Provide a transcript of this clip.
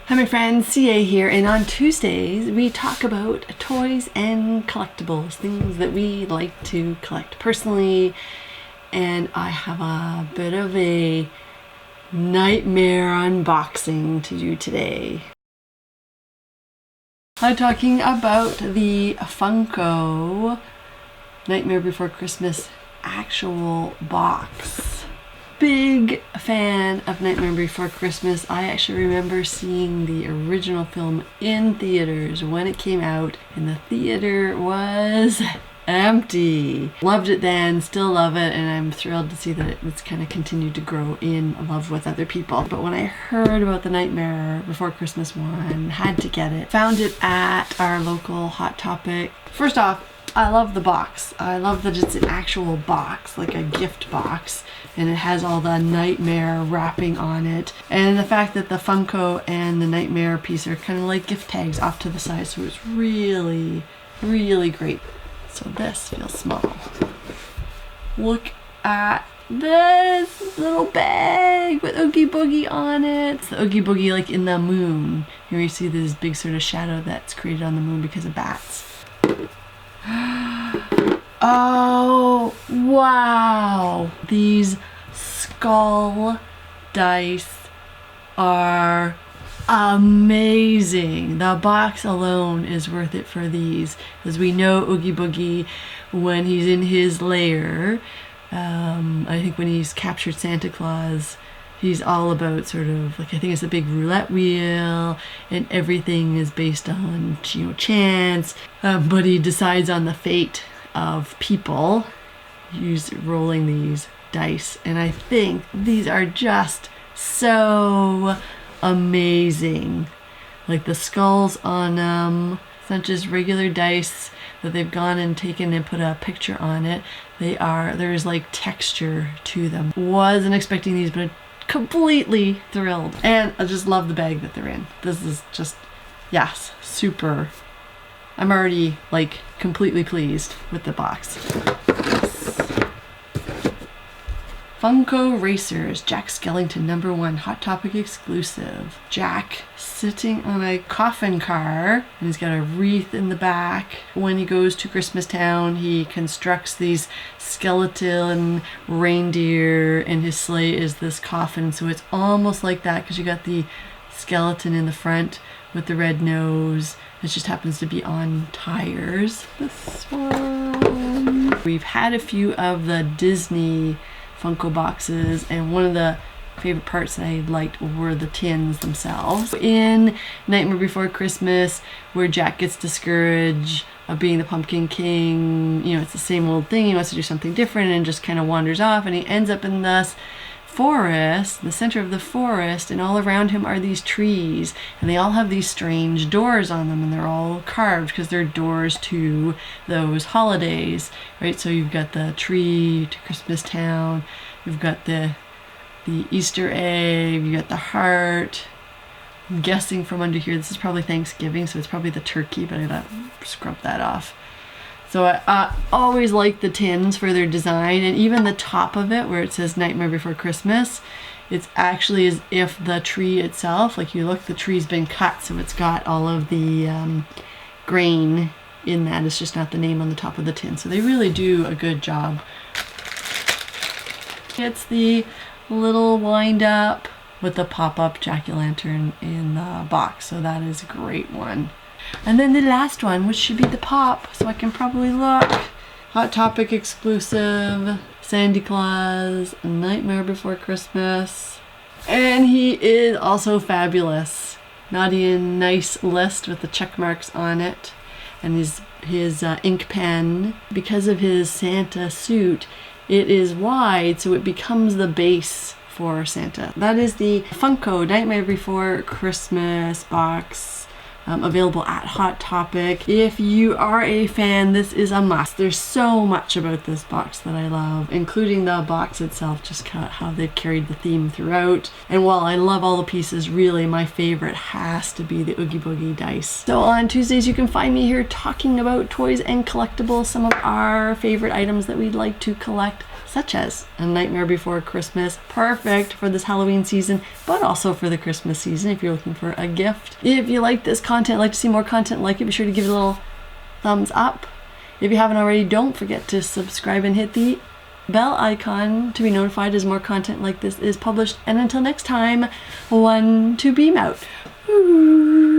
Hi my friends, CA here, and on Tuesdays we talk about toys and collectibles, things that we like to collect personally. And I have a bit of a nightmare unboxing to do today. I'm talking about the Funko Nightmare Before Christmas actual box. Big fan of Nightmare Before Christmas. I actually remember seeing the original film in theaters when it came out, and the theater was empty. Loved it then, still love it, and I'm thrilled to see that it's kind of continued to grow in love with other people. But when I heard about the Nightmare Before Christmas one, had to get it. Found it at our local Hot Topic. First off, I love the box. I love that it's an actual box, like a gift box, and it has all the Nightmare wrapping on it. And the fact that the Funko and the Nightmare piece are kind of like gift tags off to the side, so it's really, really great. So this feels small. Look at this little bag with Oogie Boogie on it. It's the Oogie Boogie like in the moon. Here you see this big sort of shadow that's created on the moon because of bats. Oh, wow. These skull dice are amazing. The box alone is worth it for these, because we know Oogie Boogie when he's in his lair. I think when he's captured Santa Claus, he's all about sort of like, I think it's a big roulette wheel, and everything is based on, you know, chance, but he decides on the fate of people rolling these dice, and I think these are just so amazing. Like the skulls on them, it's not just regular dice that they've gone and taken and put a picture on it. There's like texture to them. Wasn't expecting these, but completely thrilled, and I just love the bag that they're in. This is just, yes, super. I'm already like completely pleased with the box. Funko Racers, Jack Skellington #1 Hot Topic exclusive. Jack sitting on a coffin car, and he's got a wreath in the back. When he goes to Christmas Town, he constructs these skeleton reindeer, and his sleigh is this coffin. So it's almost like that, because you got the skeleton in the front with the red nose. It just happens to be on tires. This one. We've had a few of the Disney Funko boxes, and one of the favorite parts that I liked were the tins themselves. In Nightmare Before Christmas, where Jack gets discouraged of being the Pumpkin King, you know, it's the same old thing. He wants to do something different and just kind of wanders off, and he ends up in this forest, the center of the forest, and all around him are these trees, and they all have these strange doors on them, and they're all carved because they're doors to those holidays, right? So you've got the tree to Christmas Town, you've got the Easter egg, you got the heart. I'm guessing from under here this is probably Thanksgiving, so it's probably the turkey, but I gotta scrub that off. So I always like the tins for their design, and even the top of it where it says Nightmare Before Christmas, it's actually as if the tree itself, like you look, the tree's been cut, so it's got all of the grain in that. It's just not the name on the top of the tin. So they really do a good job. It's the little wind up with the pop-up jack-o'-lantern in the box, so that is a great one. And then the last one, which should be the pop, so I can probably look. Hot Topic exclusive, Santa Claus, Nightmare Before Christmas. And he is also fabulous. Naughty and nice list with the check marks on it. And his ink pen. Because of his Santa suit, it is wide, so it becomes the base for Santa. That is the Funko Nightmare Before Christmas box. Available at Hot Topic. If you are a fan, this is a must. There's so much about this box that I love, including the box itself, just how they've carried the theme throughout. And while I love all the pieces, really my favorite has to be the Oogie Boogie dice. So on Tuesdays you can find me here talking about toys and collectibles, some of our favorite items that we'd like to collect, such as A Nightmare Before Christmas, perfect for this Halloween season, but also for the Christmas season if you're looking for a gift. If you like this content, like to see more content like it, be sure to give it a little thumbs up. If you haven't already, don't forget to subscribe and hit the bell icon to be notified as more content like this is published. And until next time, one to beam out. Ooh.